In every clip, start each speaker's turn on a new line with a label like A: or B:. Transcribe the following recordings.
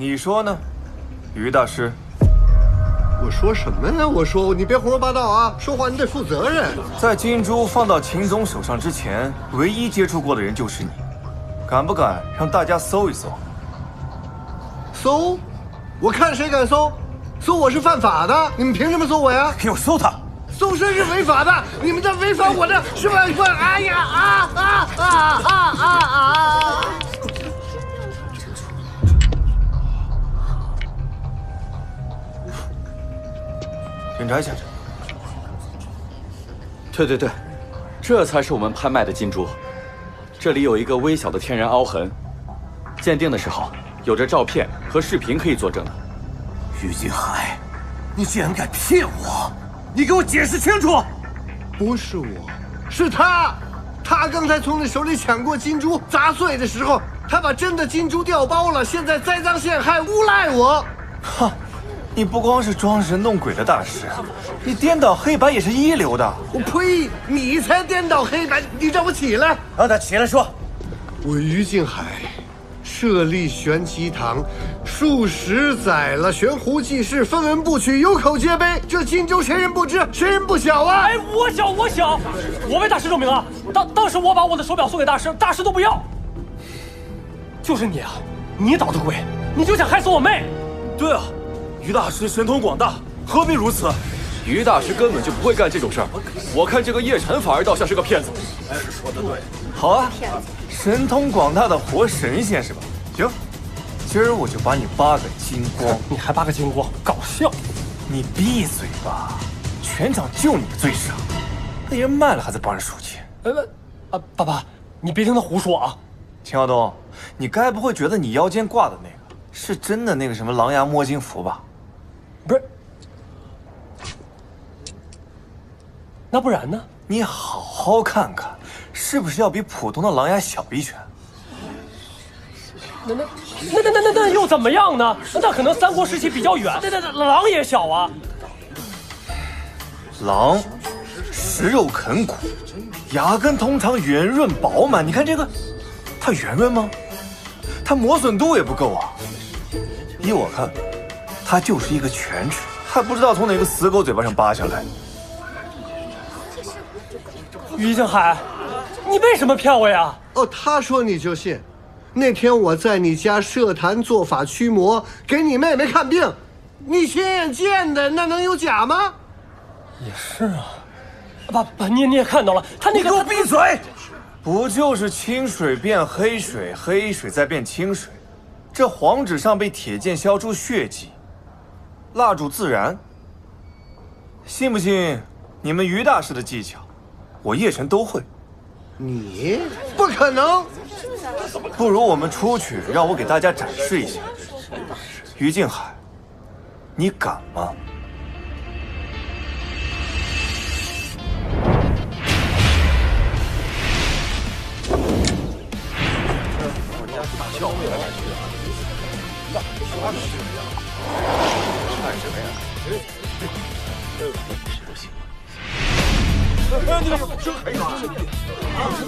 A: 你说呢，于大师？
B: 我说什么呢？我说你别胡说八道啊！说话你得负责任。
A: 在金珠放到秦总手上之前，唯一接触过的人就是你，敢不敢让大家搜一搜？
B: 搜？我看谁敢搜？搜我是犯法的，你们凭什么搜我呀？
A: 给我搜他！
B: 搜身是违法的，你们在违反我的是吧？哎呀啊！
A: 检查一下。
C: 对，这才是我们拍卖的金珠。这里有一个微小的天然凹痕，鉴定的时候有着照片和视频可以作证的。
A: 于金海，你竟然敢骗我！你给我解释清楚！
B: 不是我，是他。他刚才从你手里抢过金珠，砸碎的时候，他把真的金珠调包了，现在栽赃陷害，诬赖我。
A: 哈！你不光是装神弄鬼的大师，你颠倒黑白也是一流的。
B: 我呸！你才颠倒黑白！你让我起来！
A: 让他起来说。
B: 我于静海设立玄奇堂数十载了，悬壶济世，分文不取，有口皆碑。这荆州谁人不知，谁人不晓啊？
D: 哎，我晓，我为大师证明啊！当时我把我的手表送给大师，大师都不要。就是你啊，你捣的鬼，你就想害死我妹？
A: 对啊。于大师神通广大，何必如此？
C: 于大师根本就不会干这种事儿。我看这个叶晨反而倒像是个骗子。
A: 是说的对。好啊，神通广大的活神仙是吧？行，今儿我就把你扒个精光。
D: 你还扒个精光？搞笑！
A: 你闭嘴吧，全场就你最傻，被人卖了还在帮人数钱。
D: 爸爸，你别听他胡说啊！
A: 秦耀东，你该不会觉得你腰间挂的那个是真的那个什么狼牙摸金符吧？
D: 不是，那不然呢？
A: 你好好看看，是不是要比普通的狼牙小一圈？
D: 那又怎么样呢？那可能三国时期比较远，那狼也小啊。
A: 狼，食肉啃骨，牙根通常圆润饱满。你看这个，它圆润吗？它磨损度也不够啊。依我看，它就是一个犬齿，还不知道从哪个死狗嘴巴上扒下来。
D: 于静海，你为什么骗我呀？
B: 哦，他说你就信。那天我在你家设坛做法驱魔，给你妹妹看病，你亲眼见的，那能有假吗？
D: 也是啊，爸，你也看到了，他那个……
A: 你给我闭嘴！不就是清水变黑水，黑水再变清水？这黄纸上被铁剑削出血迹，蜡烛自燃。信不信你们于大师的技巧，我叶晨都会。
B: 你不可能。
A: 不如我们出去，让我给大家展示一下。于静海，你敢吗？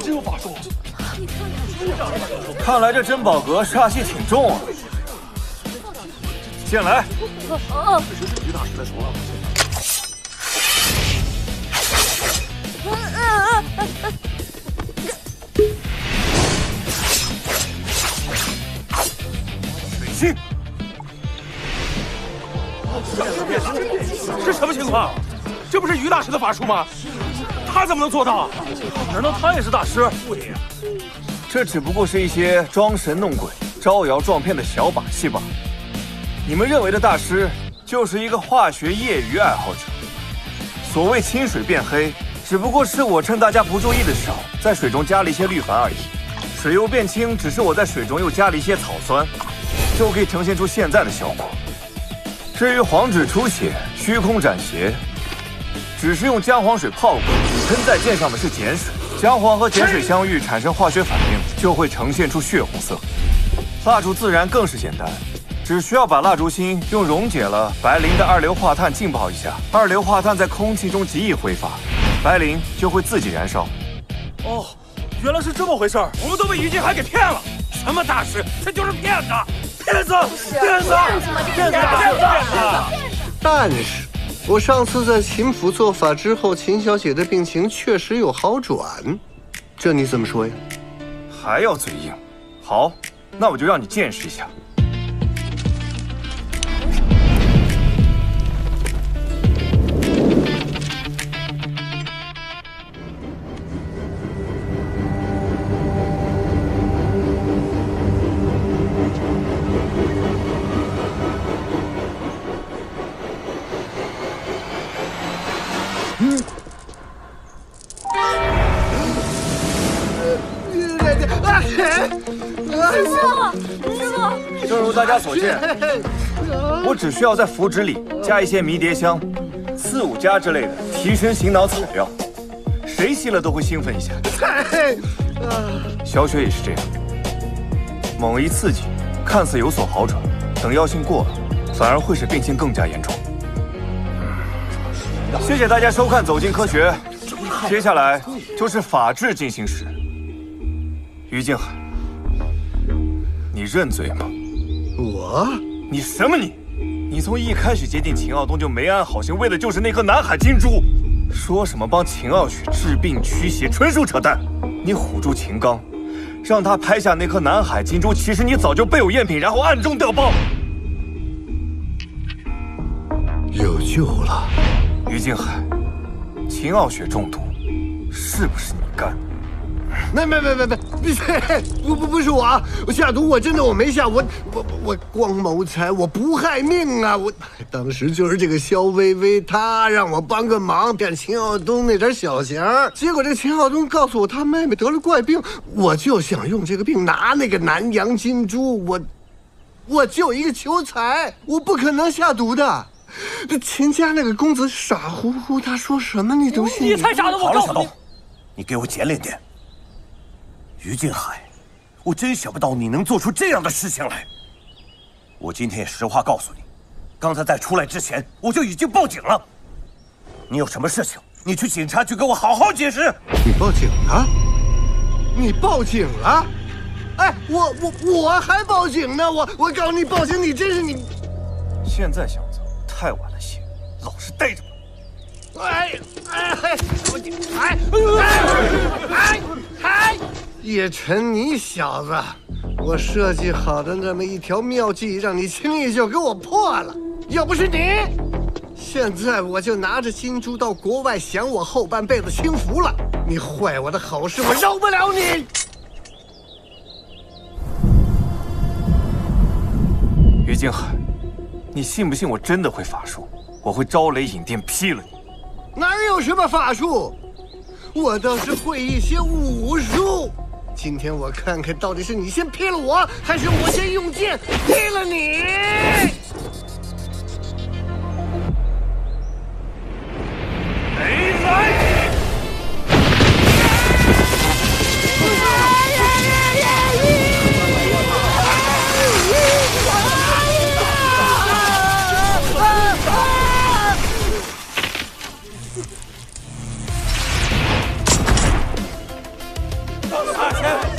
D: 真有法术！
A: 看来这珍宝阁煞气挺重啊！进来。这是于大师在说话。水星，
E: 这什么情况？这不是于大师的法术吗？他怎么能做到？难道他也是大师？对呀，
A: 这只不过是一些装神弄鬼、招摇撞骗的小把戏罢了。你们认为的大师，就是一个化学业余爱好者。所谓清水变黑，只不过是我趁大家不注意的时候，在水中加了一些氯矾而已。水又变清，只是我在水中又加了一些草酸，就可以呈现出现在的效果。至于黄纸出血、虚空斩邪，只是用姜黄水泡过，喷在剑上的是碱水，姜黄和碱水相遇产生化学反应，就会呈现出血红色。蜡烛自燃更是简单，只需要把蜡烛芯用溶解了白磷的二硫化碳浸泡一下，二硫化碳在空气中极易挥发，白磷就会自己燃烧。
E: 哦，原来是这么回事儿，我们都被于静海给骗了。什么大师，他就是骗子！骗子！骗子！骗子！
B: 但是，我上次在秦府做法之后，秦小姐的病情确实有好转，这你怎么说呀？
A: 还要嘴硬？好，那我就让你见识一下。正如大家所见，我只需要在符纸里加一些迷迭香、刺五加之类的提神醒脑草药，谁吸了都会兴奋一下。小雪也是这样，猛一刺激，看似有所好转，等药性过了，反而会使病情更加严重。谢谢大家收看《走进科学》，接下来就是法治进行时。于静海，你认罪吗？
B: 我？
A: 你什么你？你从一开始接近秦傲东就没安好心，为的就是那颗南海金珠。说什么帮秦傲雪治病驱邪，纯属扯淡。你唬住秦刚，让他拍下那颗南海金珠，其实你早就备有赝品，然后暗中调包。
B: 有救了。
A: 于静海，秦傲雪中毒，是不是你干的？
B: 没，不是我啊！我下毒，我真的我没下，我光谋财，我不害命啊！我当时就是这个肖薇薇，她让我帮个忙，干秦傲东那点小钱儿。结果这个秦傲东告诉我他妹妹得了怪病，我就想用这个病拿那个南洋金珠，我就一个求财，我不可能下毒的。这秦家那个公子傻乎乎，他说什么你都信。
D: 你才傻呢！我告诉你，
F: 你给我捡脸点。于静海，我真想不到你能做出这样的事情来。我今天也实话告诉你，刚才在出来之前我就已经报警了。你有什么事情，你去警察局给我好好解释。
B: 你报警了？你报警了？哎，我还报警呢！我告诉你报警，你真是你。
A: 现在想走太晚了些，老实待着吧。
B: 叶晨，你小子，我设计好的那么一条妙计，让你轻易就给我破了。要不是你，现在我就拿着金珠到国外享我后半辈子清福了。你坏我的好事，我饶不了你。
A: 于静海，你信不信我真的会法术？我会招雷引电劈了你。
B: 哪有什么法术？我倒是会一些武术。今天我看看到底是你先劈了我，还是我先用剑劈了你。
E: 雷来！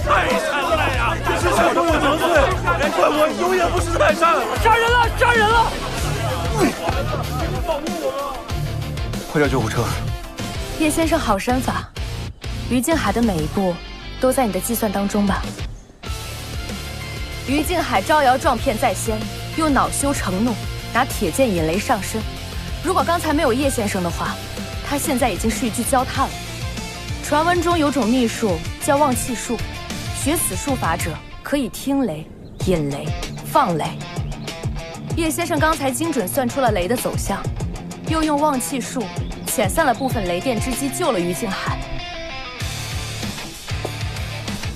E: 太山寨呀！这是小人我得罪，怪我永远不是泰山。
D: 杀人了！杀人了！
E: 保护我！
A: 快叫救护车！
G: 叶先生好身法，于静海的每一步都在你的计算当中吧？于静海招摇撞骗在先，又恼羞成怒，拿铁剑引雷上身。如果刚才没有叶先生的话，他现在已经是一具焦炭了。传闻中有种秘术叫忘气术，学此术法者可以听雷、引雷、放雷。叶先生刚才精准算出了雷的走向，又用忘气术遣散了部分雷电之机，救了于静海。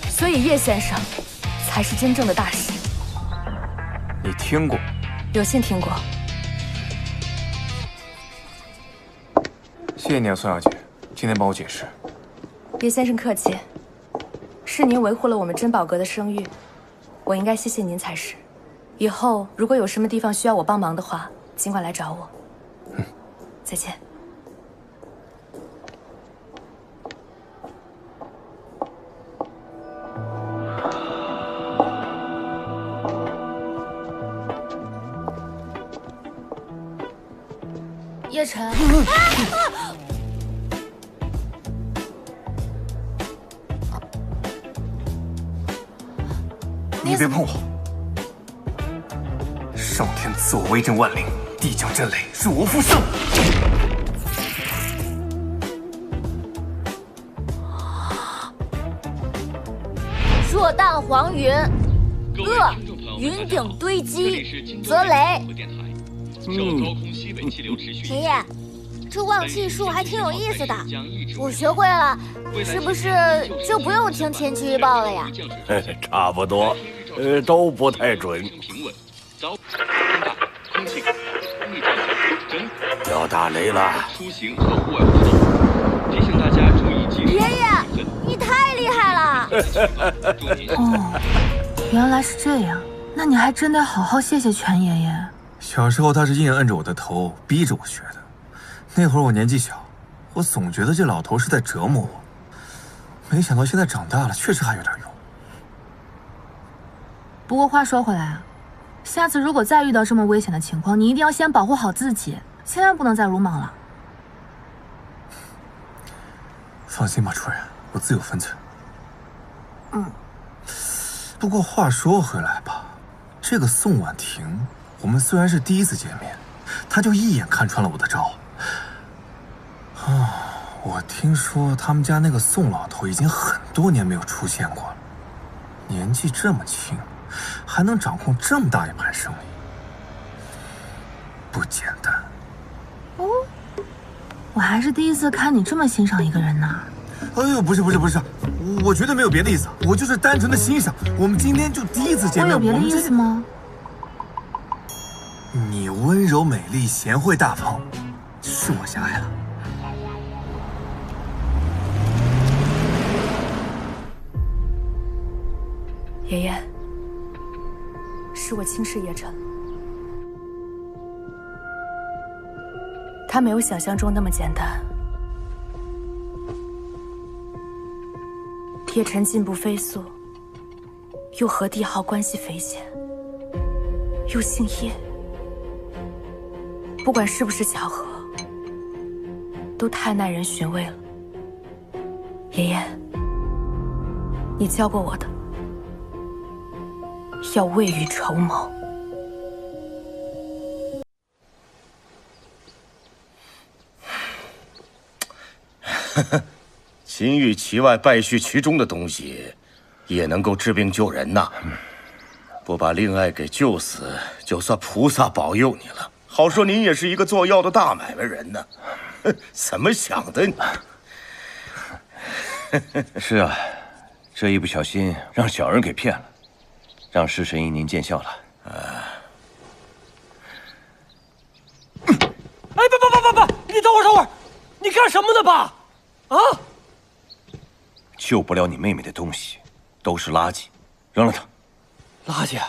G: 所以叶先生才是真正的大师。
A: 你听过？
G: 有幸听过。
A: 谢谢你啊，宋小姐，今天帮我解释。
G: 叶先生客气，是您维护了我们珍宝阁的声誉，我应该谢谢您才是。以后如果有什么地方需要我帮忙的话，尽管来找我。再见。叶晨。
A: 你别碰我！上天自我威震万灵，地将震雷，恕我负圣。
H: 若荡黄云，恶云顶堆积，则雷。爷爷，这望气术还挺有意思的，我学会了，是不是就不用听天气预报了呀？
F: 差不多，都不太准。要打雷了！
C: 出行和户外活动，提醒大家注意及时。
H: 爷爷，你太厉害了！
G: 哦，原来是这样，那你还真得好好谢谢全爷爷。
A: 小时候他是硬摁着我的头，逼着我学的。那会儿我年纪小，我总觉得这老头是在折磨我。没想到现在长大了，确实还有点用。
G: 不过话说回来啊，下次如果再遇到这么危险的情况，你一定要先保护好自己，千万不能再鲁莽了。
A: 放心吧，主任，我自有分寸。不过话说回来吧，这个宋婉婷，我们虽然是第一次见面，她就一眼看穿了我的招。我听说他们家那个宋老头已经很多年没有出现过了，年纪这么轻，还能掌控这么大一盘生意，不简单。
G: 我还是第一次看你这么欣赏一个人呢。
A: 哎呦，不是，我绝对没有别的意思，我就是单纯的欣赏。我们今天就第一次见面，
G: 我有别的意思吗？
A: 你温柔美丽，贤惠大方，是我狭隘了。
G: 爷爷，是我轻视叶晨，他没有想象中那么简单。叶晨进步飞速，又和帝浩关系匪浅，又姓叶，不管是不是巧合，都太耐人寻味了。爷爷，你教过我的，要未雨绸缪。
F: 金玉其外，败絮其中的东西，也能够治病救人呐。不把令爱给救死，就算菩萨保佑你了。好说您也是一个做药的大买卖人呢。怎么想的你？
I: 是啊，这一不小心让小人给骗了，让师神医您见笑了。
D: 哎，不！你等会儿，你干什么呢，爸？啊！
I: 救不了你妹妹的东西，都是垃圾，扔了它。
D: 垃圾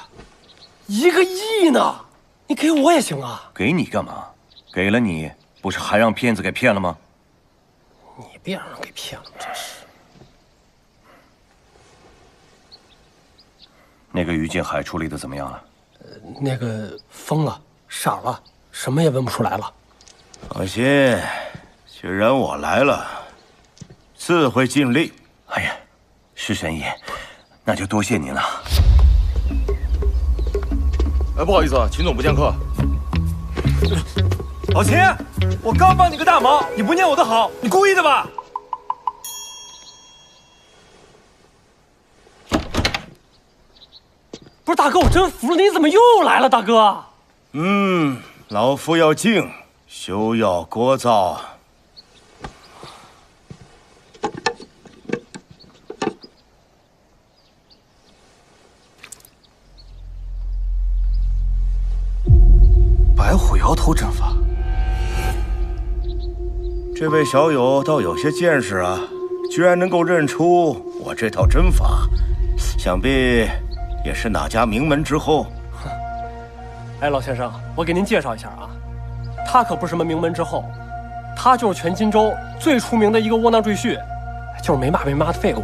D: ，1个亿呢？你给我也行啊。
I: 给你干嘛？给了你，不是还让骗子给骗了吗？
D: 你别让人给骗了，真是。
I: 那个于建海处理的怎么样了？
D: 那个疯了，傻了，什么也问不出来了。
F: 放心，既然我来了，自会尽力。
I: 哎呀，师神医，那就多谢您了。
E: 哎，不好意思啊，秦总不见客。
A: 老秦，我刚帮你个大忙，你不念我的好，你故意的吧？
D: 不是大哥，我真服了，你怎么又来了，大哥？
F: 老夫要静，休要聒噪。
A: 白虎摇头阵法，
F: 这位小友倒有些见识啊，居然能够认出我这套针法，想必也是哪家名门之后。
D: 哎，老先生，我给您介绍一下啊，他可不是什么名门之后，他就是全荆州最出名的一个窝囊赘婿，就是没爸没妈的废物。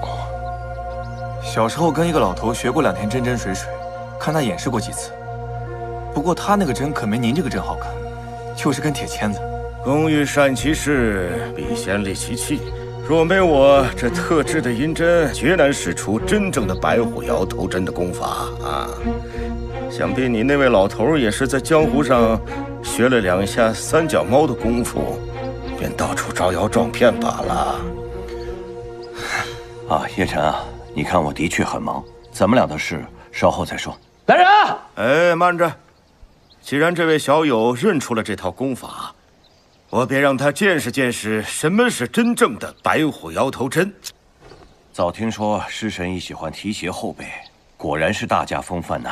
A: 小时候跟一个老头学过2天针针水水，看他演示过几次。不过他那个针可没您这个针好看，就是根铁签子，
F: 工欲善其事，必先利其器。若没我这特制的银针，绝难使出真正的白虎摇头针的功法啊！想必你那位老头也是在江湖上学了2下3脚猫的功夫，便到处招摇撞骗罢了。
I: 啊，叶晨啊，你看我的确很忙，咱们俩的事稍后再说。
C: 来人啊！
F: 哎，慢着！既然这位小友认出了这套功法，我便让他见识见识什么是真正的白虎摇头针。
I: 早听说师神亦喜欢提携后辈，果然是大家风范呐。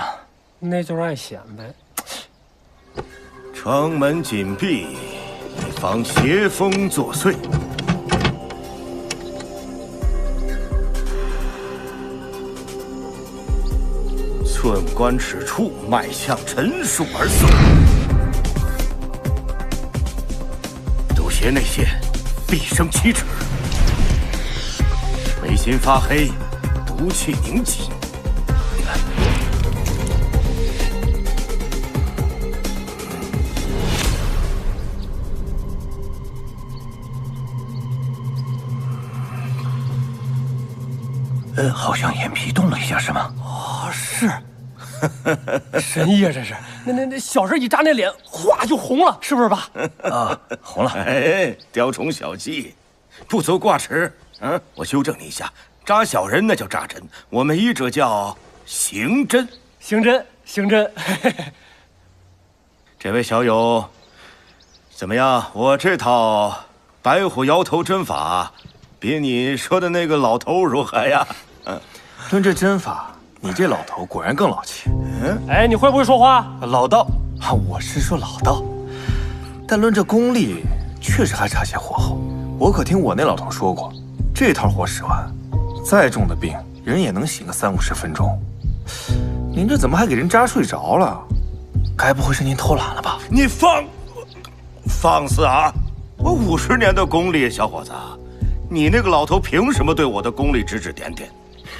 D: 那就是爱显摆。
F: 城门紧闭，以防邪风作祟。寸关尺处，迈向陈述而送。毒邪内陷，必生7尺。眉心发黑，毒气凝集。
I: 好像眼皮动了一下，是吗？
D: 哦，是。神医啊，这是。那小人一扎那脸，哗就红了，是不是吧？
I: 啊，红了。
F: 哎，雕虫小技，不足挂齿。我纠正你一下，扎小人那叫扎针，我们医者叫行针。
D: 行针。
F: 这位小友，怎么样？我这套白虎摇头针法，比你说的那个老头如何呀？
A: 论这针法，你这老头果然更老气。
D: 哎，你会不会说话？
A: 老道啊，我是说老道。但论这功力，确实还差些火候。我可听我那老头说过，这套活使完，再重的病人也能醒个30-50分钟。您这怎么还给人扎睡着了？该不会是您偷懒了吧？
F: 你放肆啊！我50年的功力，小伙子，你那个老头凭什么对我的功力指指点点？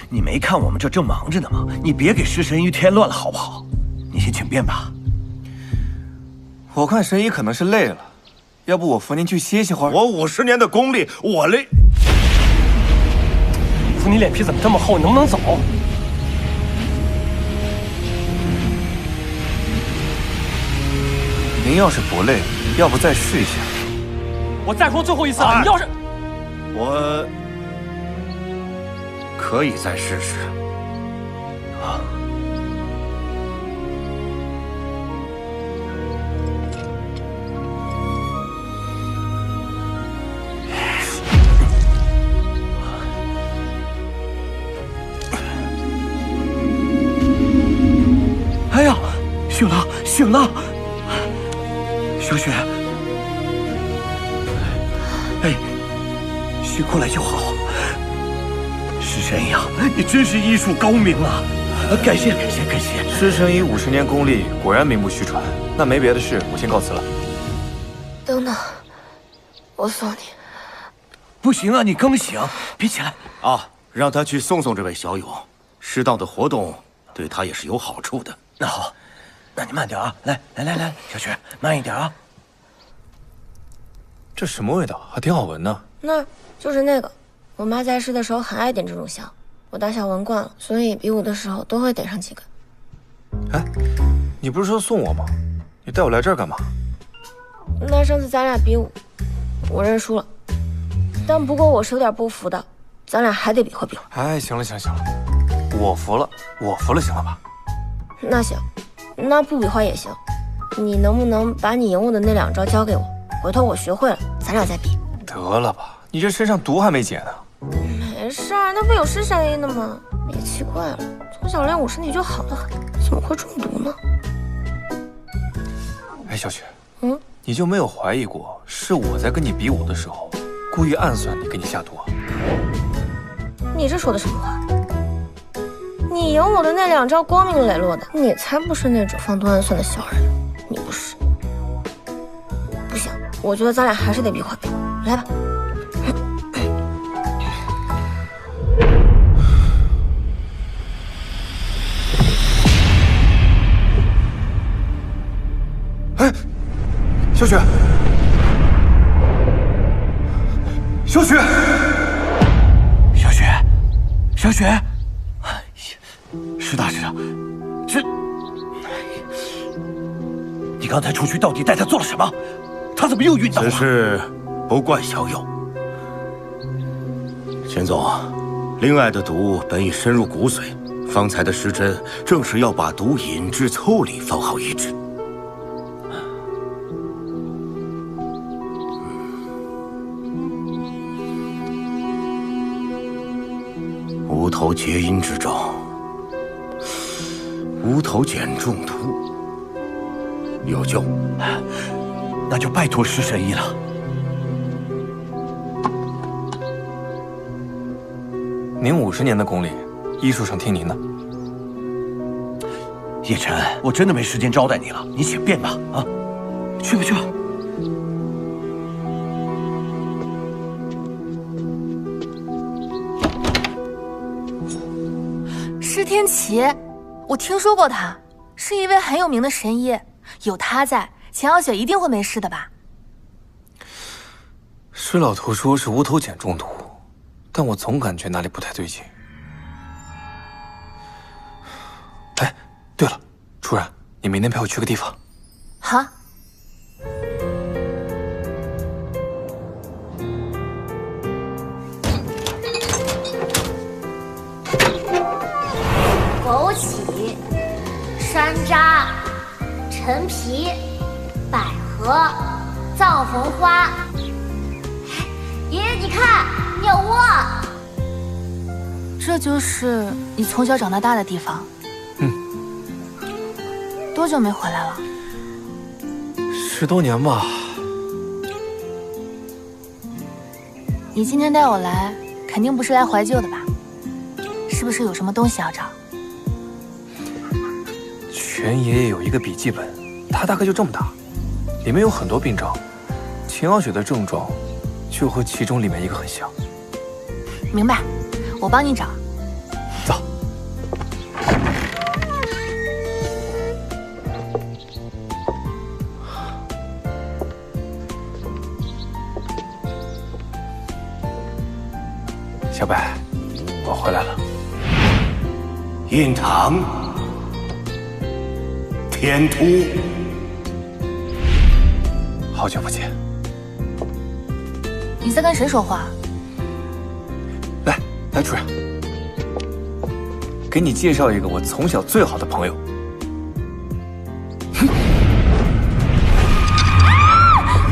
I: 你没看我们这正忙着呢吗？你别给师神医添乱了，好不好？你先请便吧。
A: 我看神医可能是累了，要不我扶您去歇歇会儿。
F: 我50年的功力，我累。
D: 扶你脸皮怎么这么厚？你能不能走？
A: 您要是不累，要不再试一下？
D: 我再说最后一次了，你要是……
F: 我可以再试试。啊。
I: 哎呀，醒了，小雪。哎，醒过来就好。师神医啊，你真是医术高明啊！感谢。
A: 师神医50年功力，果然名不虚传。那没别的事，我先告辞了。
H: 等等，我送你。
I: 不行啊，你刚醒，别起来
F: 啊！让他去送这位小友，适当的活动对他也是有好处的。
I: 那好，那你慢点啊！来，小雪，慢一点啊！
A: 这什么味道？还挺好闻呢。
H: 那就是那个，我妈在世的时候很爱点这种香，我打小闻惯了，所以比武的时候都会点上几根。
A: 哎，你不是说送我吗？你带我来这儿干嘛？
H: 那上次咱俩比武，我认输了，但不过我是有点不服的，咱俩还得比划比划。
A: 哎，行了，我服了，行了吧？
H: 那行，那不比划也行。你能不能把你赢我的那2招教给我？回头我学会了，咱俩再比。
A: 得了吧，你这身上毒还没解呢。
H: 没事儿，那不有师神医的吗？也奇怪了，从小练武身体就好得很，怎么会中毒呢？
A: 哎，小雪，你就没有怀疑过是我在跟你比武的时候，故意暗算你，给你下毒啊？
H: 你这说的什么话？你赢我的那2招光明磊落的，你才不是那种放毒暗算的小人，你不是。不行，我觉得咱俩还是得比划比划，来吧。
A: 哎，小雪，
F: 雪，哎呀，石大师啊，你刚才出去到底带他做了什么？他怎么又晕倒了？
I: 此事不怪小友。钱总，灵艾的毒本已深入骨髓，方才的施针正是要把毒引至腠理，方好医治。无头结阴之症，无头碱中毒，有救。
F: 那就拜托施神医了。
E: 您50年的功力，医术上听您的。
F: 叶晨，我真的没时间招待你了，你请便吧。啊，去吧去吧。
G: 施天齐，我听说过他，是一位很有名的神医，有他在，钱小雪一定会没事的吧？
E: 施老头说是无头碱中毒，但我总感觉哪里不太对劲。哎，对了，主任，你明天陪我去个地方。
G: 好。
H: 枸杞、山楂、陈皮、百合、藏红花。爷爷，你看，鸟窝。
G: 这就是你从小长到大的地方。多久没回来了
E: ？10多年吧。
G: 你今天带我来，肯定不是来怀旧的吧？是不是有什么东西要找？
E: 全爷爷有一个笔记本，它大概就这么大，里面有很多病症，秦傲雪的症状就和其中里面一个很像。
G: 明白，我帮你找。
E: 走。小白，我回来了。
I: 印堂。天突，
E: 好久不见。
G: 你在跟谁说话？
E: 来，主任，给你介绍一个我从小最好的朋友。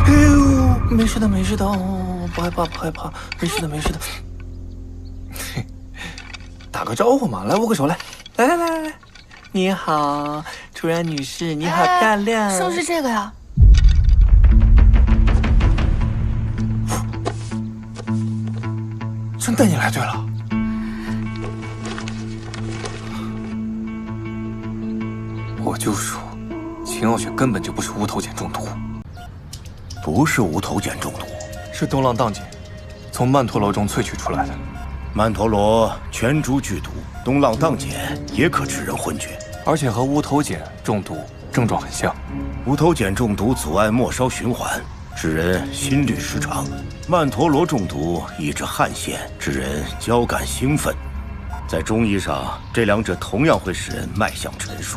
E: 哎呦，没事的，没事的，哦，不害怕，不害怕，没事的，没事的。打个招呼嘛，来握个手，来，来。你好，主任女士，你好漂亮。
G: 是不是这个呀？
E: 真带你来对了。我就说，秦傲雪根本就不是无头碱中毒。
I: 不是无头碱中毒，
E: 是东浪荡碱，从曼陀罗中萃取出来的。
I: 曼陀罗全株剧毒，东浪荡碱也可致人昏厥，
E: 而且和无头碱中毒症状很像。
I: 无头碱中毒阻碍末梢循环，致人心律失常；曼陀罗中毒抑制汗腺，致人交感兴奋。在中医上，这两者同样会使人脉象沉数。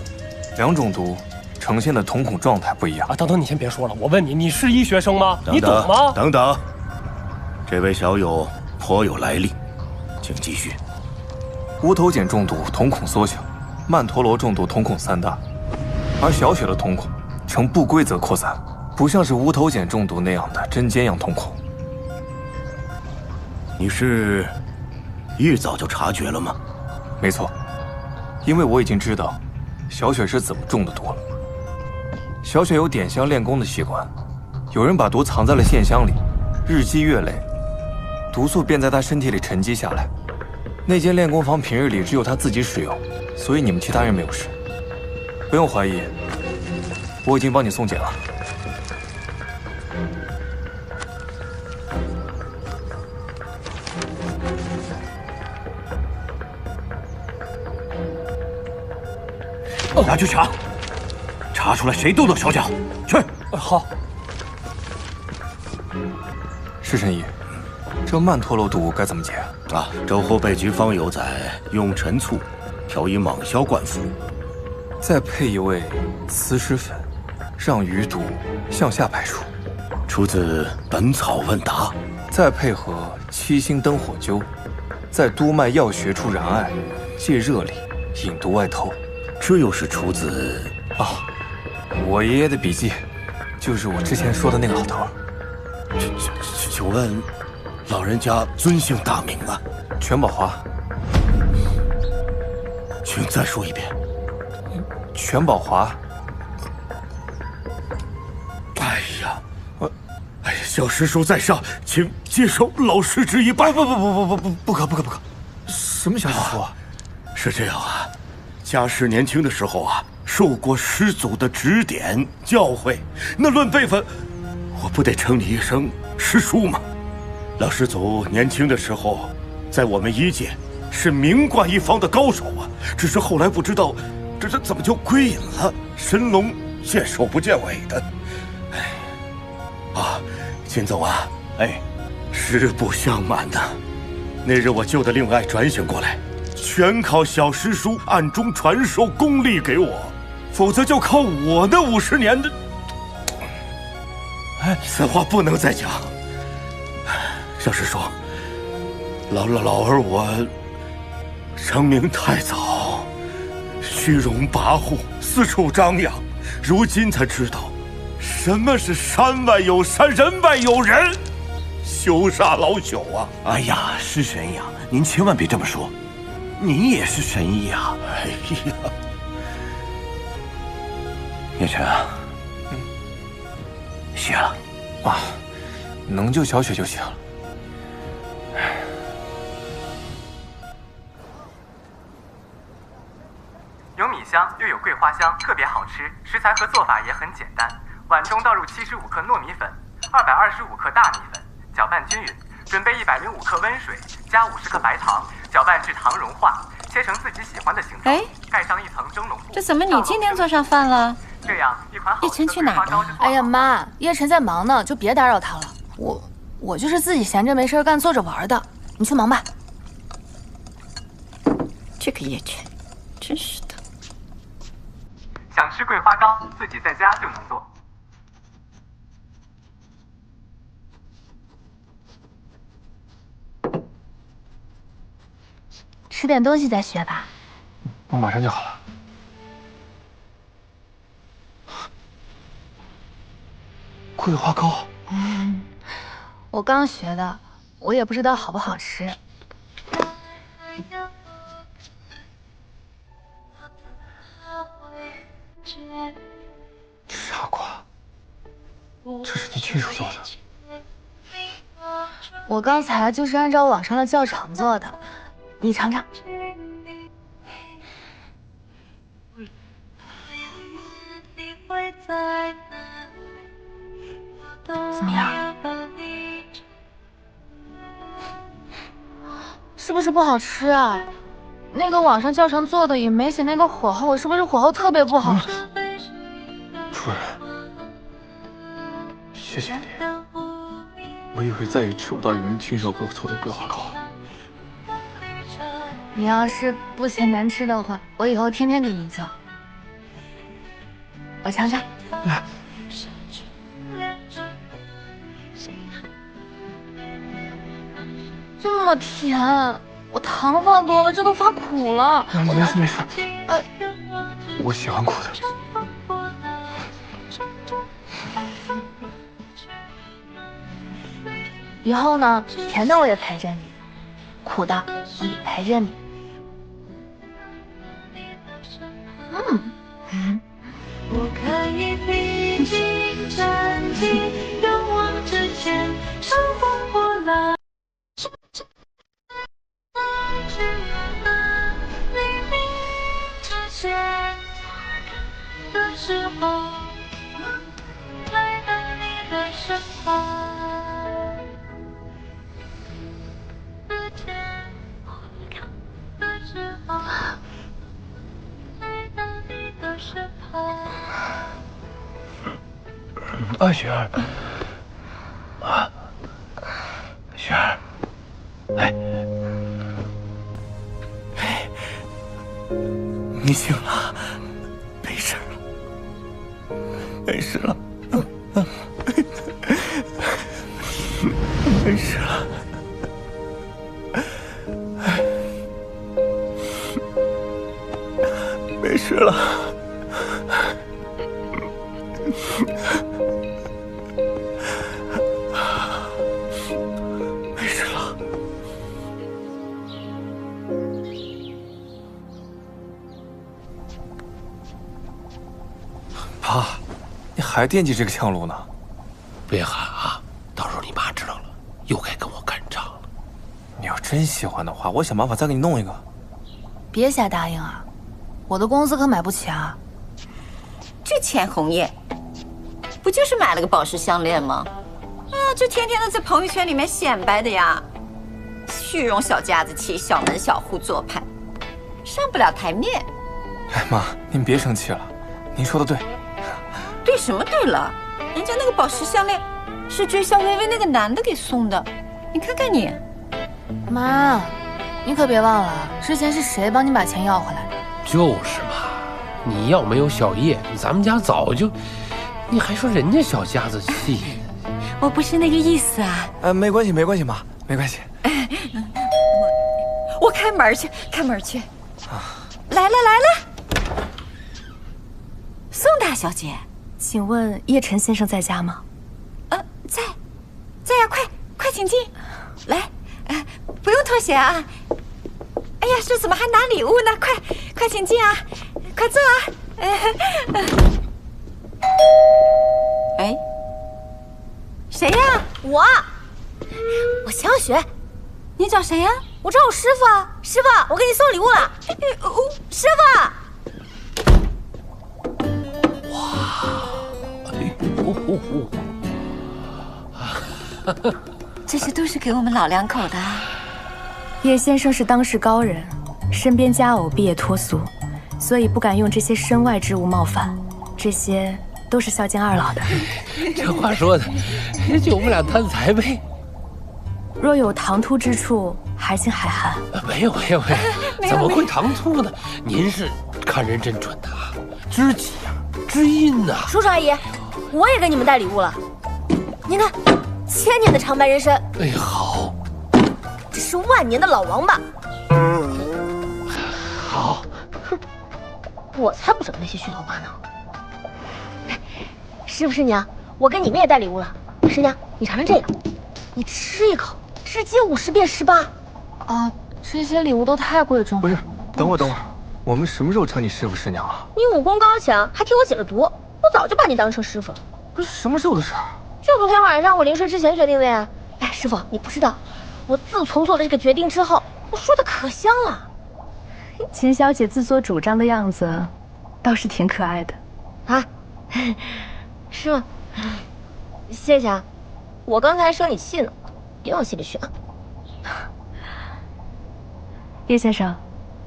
E: 两种毒呈现的瞳孔状态不一样
D: 啊！等等，你先别说了，我问你，你是医学生吗？
I: 等等
D: 你懂吗？
I: 等等，这位小友颇有来历，请继续。
E: 无头碱中毒瞳孔缩小，曼陀罗中毒瞳孔散大，而小雪的瞳孔呈不规则扩散，不像是无头碱中毒那样的针尖样瞳孔。
I: 你是一早就察觉了吗？
E: 没错，因为我已经知道小雪是怎么中的毒了。小雪有点香练功的习惯，有人把毒藏在了线香里，日积月累，毒素便在她身体里沉积下来。那间练功房平日里只有她自己使用，所以你们其他人没有事，不用怀疑，我已经帮你送检了。
F: 拿去查，查出来谁动的手脚，去。
D: 好。
E: 施神医，这曼陀罗毒该怎么解啊？
I: 粥后备局方有载，用陈醋调以蟒硝灌服，
E: 再配一味磁石粉，让余毒向下排出。
I: 出自《本草问答》。
E: 再配合七星灯火灸，在督脉要穴处燃艾，借热力引毒外透。
I: 这又是出自……
E: 哦，我爷爷的笔记，就是我之前说的那个老头。
I: 请问，老人家尊姓大名啊？
E: 全宝华。
I: 请再说一遍。
E: 全宝华。
I: 哎呀，小师叔在上，请接受老师之一拜。
E: 不可！什么小师叔啊？
I: 是这样啊，家师年轻的时候啊，受过师祖的指点教诲，那论辈分，我不得称你一声师叔吗？老师祖年轻的时候，在我们医界是名冠一方的高手啊，只是后来不知道这怎么就归隐了，神龙见首不见尾的。秦总啊，实不相瞒呐，那日我救的令爱转醒过来，全靠小师叔暗中传授功力给我，否则就靠我那50年的……此话不能再讲。小师叔，老儿我成名太早，虚荣跋扈，四处张扬，如今才知道。什么是山外有山，人外有人？羞煞老朽啊！
F: 哎呀，师神呀，您千万别这么说，您也是神医啊！
I: 哎呀，
F: 叶晨啊，谢了
E: 啊，能救小雪就行了。
J: 有米香又有桂花香，特别好吃。食材和做法也很简单。碗中倒入75克糯米粉，225克大米粉，搅拌均匀。准备105克温水，加50克白糖，搅拌至糖融化，切成自己喜欢的形状。盖上一层蒸笼布。
K: 这怎么你今天做上饭了？
J: 这样一款好
K: 叶晨去哪儿呢？
G: 哎呀妈，叶晨在忙呢，就别打扰他了。我就是自己闲着没事干做着玩的，你去忙吧。
K: 这个叶晨，真是的。
J: 想吃桂花糕，自己在家就能做。
K: 吃点东西再学吧。
E: 我马上就好了。桂花糕，
K: 我刚学的，我也不知道好不好吃。
E: 傻瓜，这是你亲手做的？
K: 我刚才就是按照网上的教程做的，你尝尝。怎么样？是不是不好吃啊？那个网上教程做的也没写那个火候，是不是火候特别不好？
E: 主任，谢谢你，我以后再也吃不到有人亲手给我做的桂花糕了。
K: 你要是不嫌难吃的话，我以后天天给你做。我尝尝。这么甜，我糖放多了，这都发苦了。
E: 没事。我喜欢苦的。
K: 以后呢，甜的我也陪着你，苦的我也陪着你。
L: 我可以披荆斩棘，勇往直前，乘风破浪。黎明之前的时候，来到你的身旁。的天的时候，来到你的身旁。
E: 雪儿，雪儿。
F: 哎，
E: 你醒了，没事了，没事了，没事了。没事了，没事了。爸，你还惦记这个枪炉呢？
M: 别喊啊，到时候你妈知道了，又该跟我干仗了。
E: 你要真喜欢的话，我想办法再给你弄一个。
G: 别瞎答应啊！我的工资可买不起啊！
N: 这钱红叶，不就是买了个宝石项链吗？啊，就天天的在朋友圈里面显摆的呀，虚荣小家子气，小门小户做派，上不了台面。
E: 哎妈，您别生气了，您说的对。
N: 对什么对了？人家那个宝石项链是追肖薇薇那个男的给送的，你看看你。
G: 妈，你可别忘了，之前是谁帮你把钱要回来的？
M: 就是嘛，你要没有小叶，咱们家早就……你还说人家小家子气？
N: 我不是那个意思啊。
E: 没关系，没关系，妈，没关系。
N: 我开门去，开门去。来了来了，宋大小姐，
G: 请问叶晨先生在家吗？
N: 在呀，快请进。来，不用脱鞋啊。哎呀，这怎么还拿礼物呢？快请进啊，快坐啊。哎，谁呀？
H: 我秦小雪。
N: 你找谁呀？
H: 我找我师傅啊！师傅，我给你送礼物了。师傅。
N: 哇！这些都是给我们老两口的。
G: 叶先生是当世高人，身边佳偶必也脱俗，所以不敢用这些身外之物冒犯。这些都是孝敬二老的。
M: 这话说的，就我们俩贪财呗。
G: 若有唐突之处，还请海涵。
M: 没有，怎么会唐突呢？您是看人真准呐，知己呀，知音呐。
H: 叔叔阿姨，我也给你们带礼物了。您看，1000年的长白人参。
M: 哎，好。
H: 这是万年的老王八。
M: 好。
H: 我才不整那些虚头巴脑。师傅师娘，我给你们也带礼物了。师娘，你尝尝这个，你吃一口，直接50变18。
K: 啊，这些礼物都太贵重了。
E: 不是，等会儿，我们什么时候称你师傅师娘了？
H: 你武功高强，还替我解了毒，我早就把你当成师傅了。
E: 不是什么时候的事儿？
H: 就昨天晚上我临睡之前决定的呀。哎，师傅，你不知道，我自从做了这个决定之后，我说的可香了。
G: 秦小姐自作主张的样子，倒是挺可爱的。
H: 啊，是吗？谢谢啊，我刚才生你气呢，别往心里去啊。
G: 叶先生，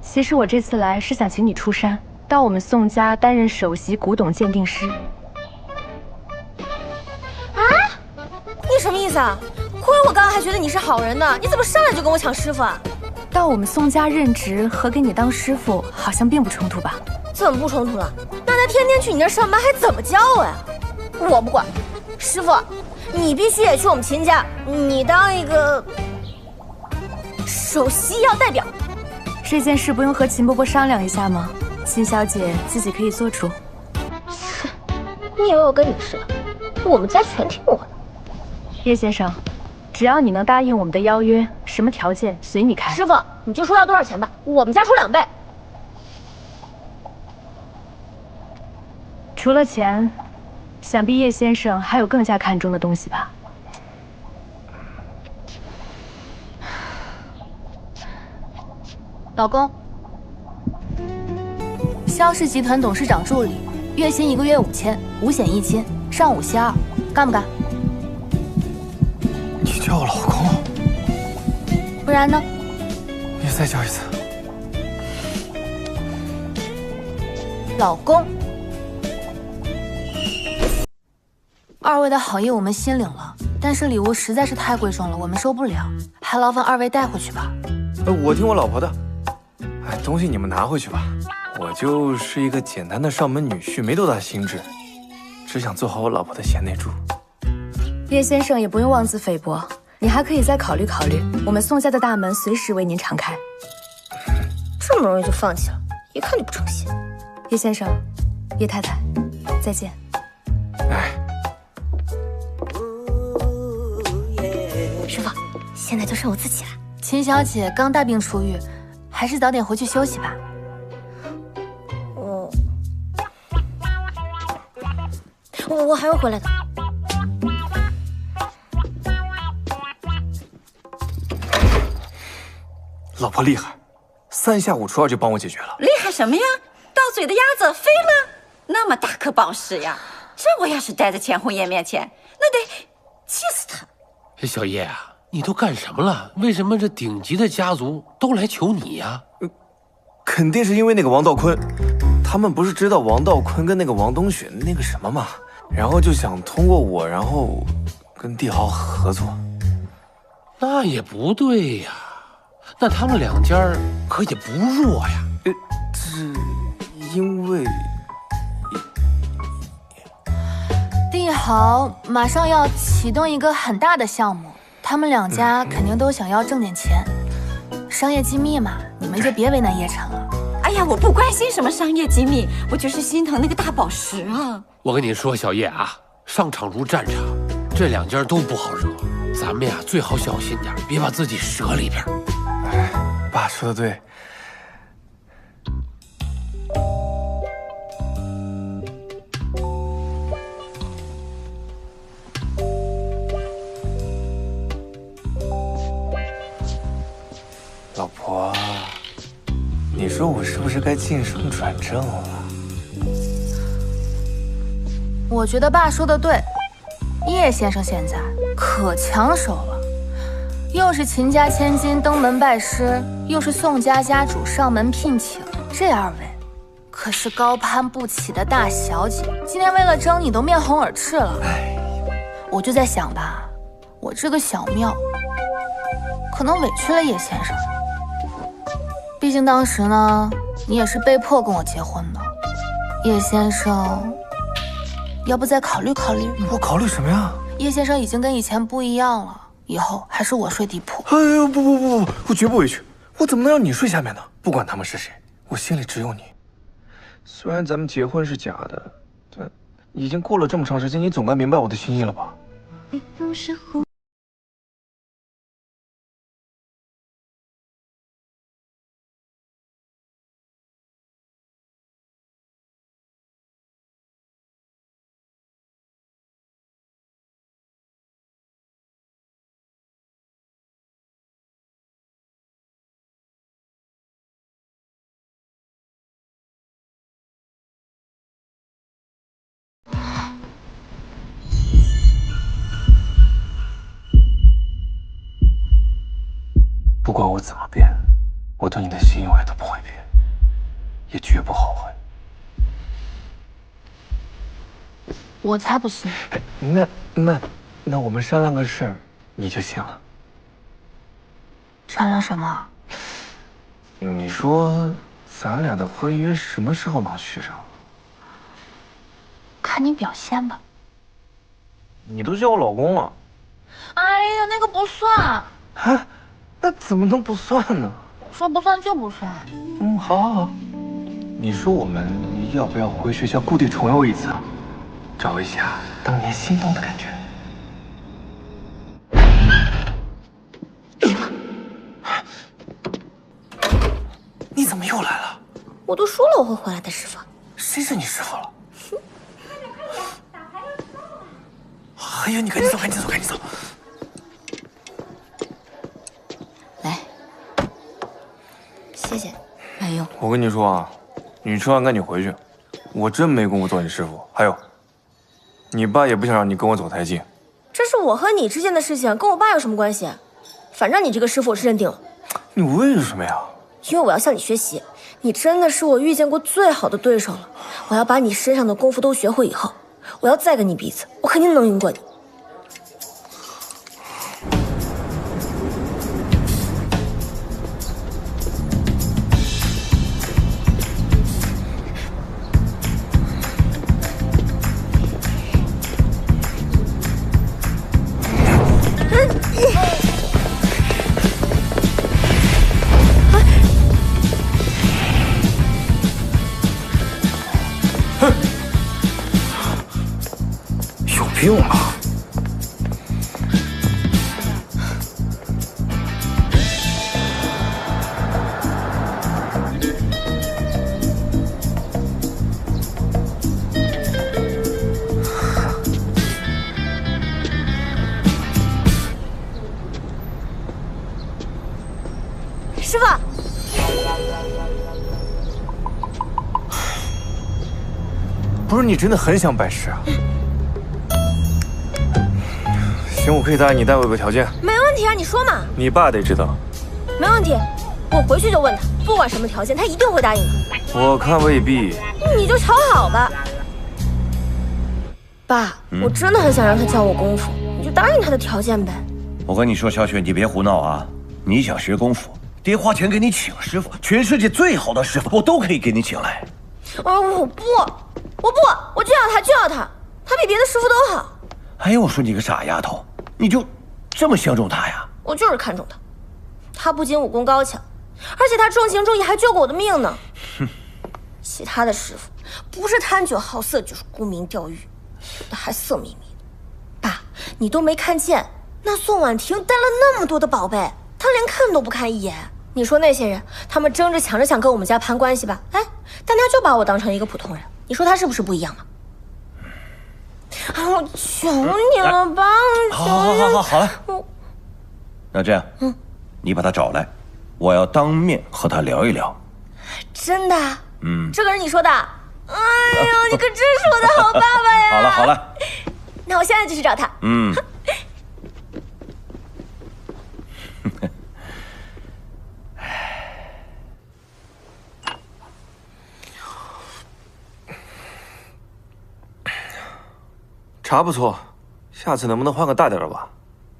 G: 其实我这次来是想请你出山，到我们宋家担任首席古董鉴定师。
H: 啊？你什么意思啊？亏我刚刚还觉得你是好人呢，你怎么上来就跟我抢师傅啊？
G: 到我们宋家任职和给你当师傅好像并不冲突吧？
H: 怎么不冲突了？那他天天去你那儿上班还怎么教我呀？我不管，师傅，你必须也去我们秦家，你当一个首席医药代表。
G: 这件事不用和秦伯伯商量一下吗？秦小姐自己可以做主。
H: 是，你以为我跟你似的？我们家全听我的。
G: 叶先生，只要你能答应我们的邀约，什么条件随你开。
H: 师傅，你就说要多少钱吧，我们家出2倍。
G: 除了钱，想必叶先生还有更加看重的东西吧？
K: 老公，肖氏集团董事长助理，月薪1个月5000，五险一金，上午歇2，干不干？
E: 你叫我老公？
K: 不然呢？
E: 你再叫一次。
K: 老公。2位的好意我们心领了，但是礼物实在是太贵重了，我们收不了，还劳烦二位带回去吧。
E: 我听我老婆的。哎，东西你们拿回去吧。我就是一个简单的上门女婿，没多大心智，只想做好我老婆的贤内助。
G: 叶先生也不用妄自菲薄，你还可以再考虑考虑，我们宋家的大门随时为您敞开。
H: 这么容易就放弃了，一看就不诚信。
G: 叶先生，叶太太，再见。
E: 哎，
H: 师傅，现在就剩我自己了。
K: 秦小姐刚大病初愈，还是早点回去休息吧。
H: 我还会回来的。
E: 老婆厉害，3下5除2就帮我解决了。
N: 厉害什么呀？到嘴的鸭子飞了，那么大颗宝石呀！这我要是戴在钱红叶面前，那得气死他。
M: 小叶啊，你都干什么了？为什么这顶级的家族都来求你呀？
E: 肯定是因为那个王道坤，他们不是知道王道坤跟那个王冬雪那个什么吗？然后就想通过我，然后跟帝豪合作。
M: 那也不对呀，那他们两家可也不弱呀。
E: 这因为
K: 帝豪马上要启动一个很大的项目，他们两家肯定都想要挣点钱，商业机密嘛，你们就别为难叶晨了。
N: 哎呀，我不关心什么商业机密，我就是心疼那个大宝石啊。
M: 我跟你说，小叶啊，商场如战场，这两家都不好惹，咱们呀最好小心点，别把自己折里边。
E: 哎，爸说的对。老婆，你说我是不是该晋升转正了？
K: 我觉得爸说的对，叶先生现在可抢手了，又是秦家千金登门拜师，又是宋家家主上门聘请，这二位可是高攀不起的大小姐，今天为了争你都面红耳赤了。我就在想吧，我这个小庙可能委屈了叶先生，毕竟当时呢，你也是被迫跟我结婚的，叶先生。要不再考虑考虑？
E: 我考虑什么呀？
K: 叶先生已经跟以前不一样了，以后还是我睡地铺。
E: 哎呦不，我绝不委屈，我怎么能让你睡下面呢？不管他们是谁，我心里只有你。虽然咱们结婚是假的，但已经过了这么长时间，你总该明白我的心意了吧？不管我怎么变，我对你的心永远都不会变，也绝不后悔。
K: 我才不信。
E: 那我们商量个事儿，你就信了。
K: 商量什么？
E: 你说咱俩的婚约什么时候能续上？
K: 看你表现吧。
E: 你都叫我老公了。
K: 哎呀，那个不算。
E: 啊？那怎么能不算呢？
K: 说不算就不算。
E: 好。你说我们要不要回学校故地重游一次，找一下当年心动的感觉？你怎么又来了？
H: 我都说了我会回来的，师傅。
E: 谁是你师傅了？哎呀，你赶紧走，赶紧走，赶紧走！
H: 来，谢谢。
N: 哎呦，
E: 我跟你说啊，你吃完赶紧回去，我真没工夫做你师傅。还有，你爸也不想让你跟我走太近。
H: 这是我和你之间的事情，跟我爸有什么关系？反正你这个师傅我是认定了。
E: 你为什么呀？
H: 因为我要向你学习，你真的是我遇见过最好的对手了。我要把你身上的功夫都学会以后，我要再跟你比一次，我肯定能赢过你。
I: 不用了。
H: 师傅，
E: 不是你真的很想拜师啊？行，我可以答应你，但我有个条件。
H: 没问题啊，你说嘛。
E: 你爸得知道。
H: 没问题，我回去就问他，不管什么条件，他一定会答应的。
E: 我看未必。
H: 你就瞧好吧。爸，我真的很想让他教我功夫，你就答应他的条件呗。
F: 我跟你说，小雪，你别胡闹啊！你想学功夫，爹花钱给你请师傅，全世界最好的师傅，我都可以给你请来。
H: 我不，我就要他，他比别的师傅都好。
F: 哎呀，我说你个傻丫头，你就这么相中他呀？
H: 我就是看中他，他不仅武功高强，而且他重情重义，还救过我的命呢。
F: 哼，
H: 其他的师傅不是贪酒好色，就是沽名钓誉，他还色眯眯的。爸，你都没看见，那宋婉婷带了那么多的宝贝，他连看都不看一眼。你说那些人，他们争着抢着想跟我们家攀关系吧？哎，但他就把我当成一个普通人，你说他是不是不一样呢？我求你了，爸！
F: 好了，那这样，你把他找来，我要当面和他聊一聊。
H: 真的？这个是你说的？哎呦，你可真是我的好爸爸呀！
F: 好了，
H: 那我现在就去找他。
E: 茶不错，下次能不能换个大点的吧？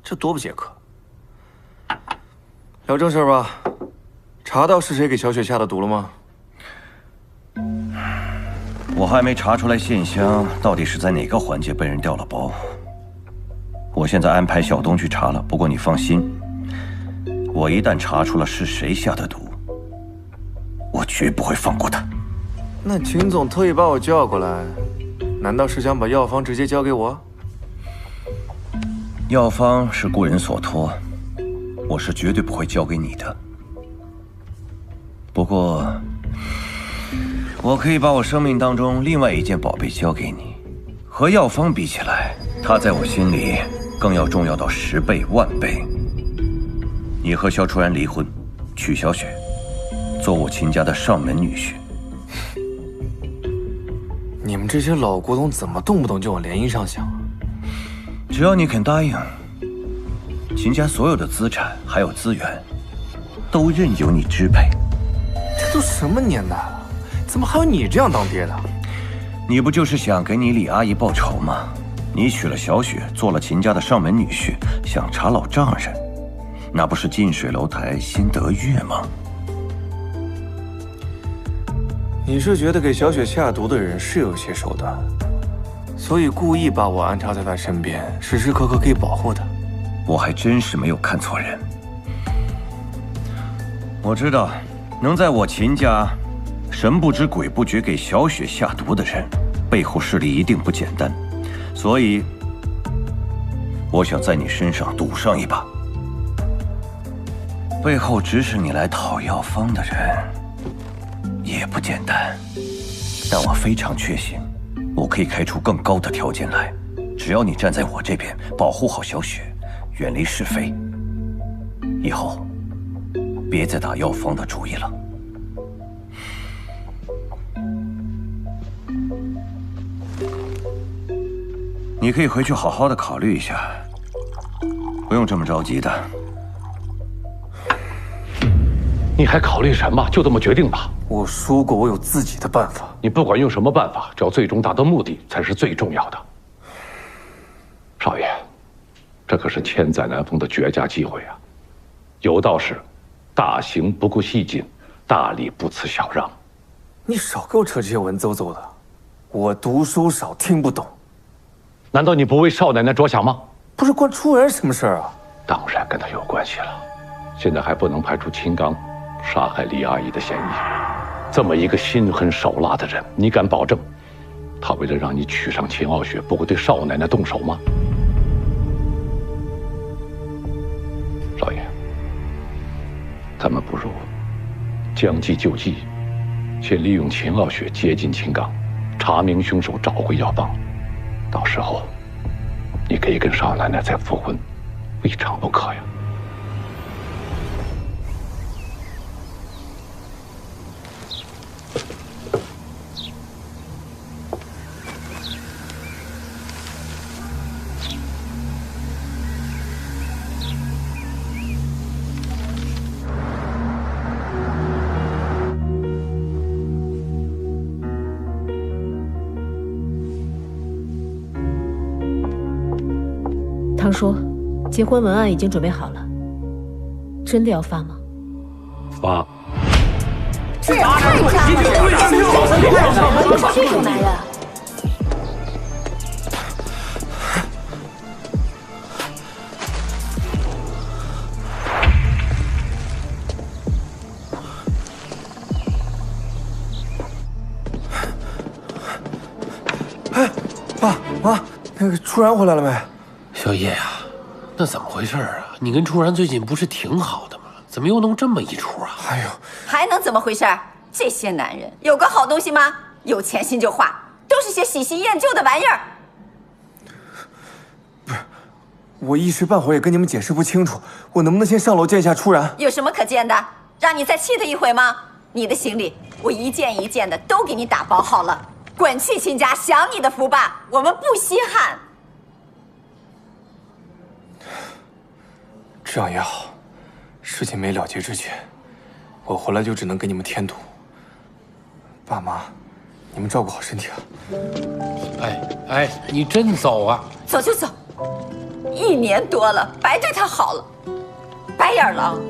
E: 这多不解渴。聊正事吧，查到是谁给小雪下的毒了吗？
F: 我还没查出来线香到底是在哪个环节被人掉了包。我现在安排小东去查了，不过你放心，我一旦查出了是谁下的毒，我绝不会放过他。
E: 那秦总特意把我叫过来，难道是想把药方直接交给我？
F: 药方是故人所托，我是绝对不会交给你的。不过，我可以把我生命当中另外一件宝贝交给你。和药方比起来，它在我心里更要重要到10倍、万倍。你和萧初然离婚，娶小雪，做我秦家的上门女婿。
E: 你们这些老古董怎么动不动就往联姻上想啊？
F: 只要你肯答应，秦家所有的资产还有资源，都任由你支配。
E: 这都什么年代了，怎么还有你这样当爹的？
F: 你不就是想给你李阿姨报仇吗？你娶了小雪，做了秦家的上门女婿，想查老丈人，那不是近水楼台先得月吗？
E: 你是觉得给小雪下毒的人是有些手段，所以故意把我安插在他身边，时时刻刻可以保护他。
F: 我还真是没有看错人。我知道，能在我秦家神不知鬼不觉给小雪下毒的人，背后势力一定不简单，所以我想在你身上赌上一把。背后指使你来讨药方的人也不简单，但我非常确信，我可以开出更高的条件来。只要你站在我这边，保护好小雪，远离是非，以后别再打药方的主意了。你可以回去好好的考虑一下，不用这么着急的。
M: 你还考虑什么？就这么决定吧。
E: 我说过，我有自己的办法。
M: 你不管用什么办法，只要最终达到目的才是最重要的。少爷，这可是千载难逢的绝佳机会啊！有道是，大行不顾细进，大礼不辞小让。
E: 你少给我扯这些文绉绉的，我读书少，听不懂。
M: 难道你不为少奶奶着想吗？
E: 不是关初然什么事儿啊？
M: 当然跟他有关系了。现在还不能排除秦刚杀害李阿姨的嫌疑。这么一个心狠手辣的人，你敢保证他为了让你娶上秦傲雪，不会对少奶奶动手吗？少爷，咱们不如将计就计，先利用秦傲雪接近秦刚，查明凶手，找回药方。到时候，你可以跟少奶奶再复婚，未尝不可呀。
O: 堂叔，结婚文案已经准备好了，真的要发吗？
M: 发。
K: 这也太渣了！这种男人。
E: 哎，爸妈，那个初然回来了没？
P: 小叶呀，那怎么回事啊？你跟初然最近不是挺好的吗？怎么又弄这么一出啊？
E: 哎呦，
N: 还能怎么回事？这些男人有个好东西吗？有钱心就花，都是些喜新厌旧的玩意儿。
E: 不是，我一时半会儿也跟你们解释不清楚，我能不能先上楼见一下初然？
N: 有什么可见的？让你再气他一回吗？你的行李我一件一件的都给你打包好了，滚去秦家享你的福吧，我们不稀罕。
E: 这样也好，事情没了结之前，我回来就只能给你们添堵。爸妈，你们照顾好身体啊！
P: 哎，你真走啊？
N: 走就走，1年多了，白对他好了，白眼狼。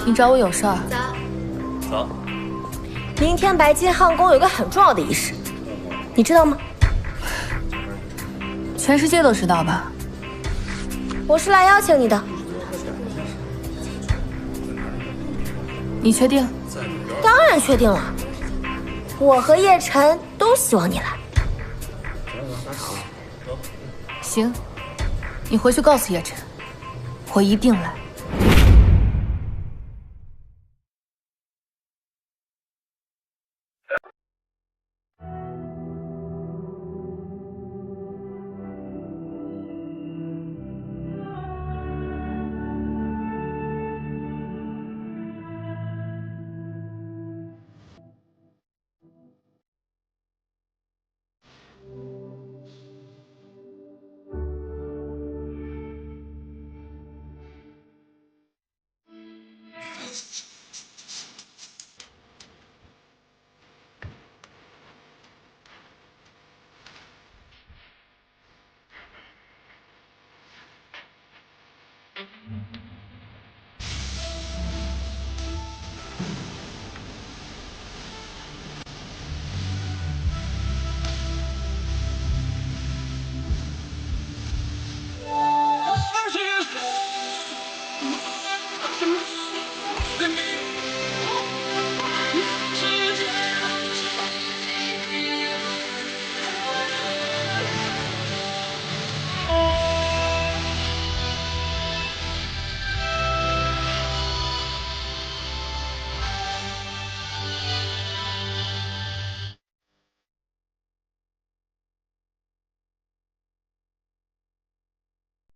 K: 你找我有事儿？
H: 走。明天白金汉宫有个很重要的仪式，你知道吗？
K: 全世界都知道吧？
H: 我是来邀请你的。
K: 你确定？
H: 当然确定了。我和叶晨都希望你来。
K: 行，你回去告诉叶晨，我一定来。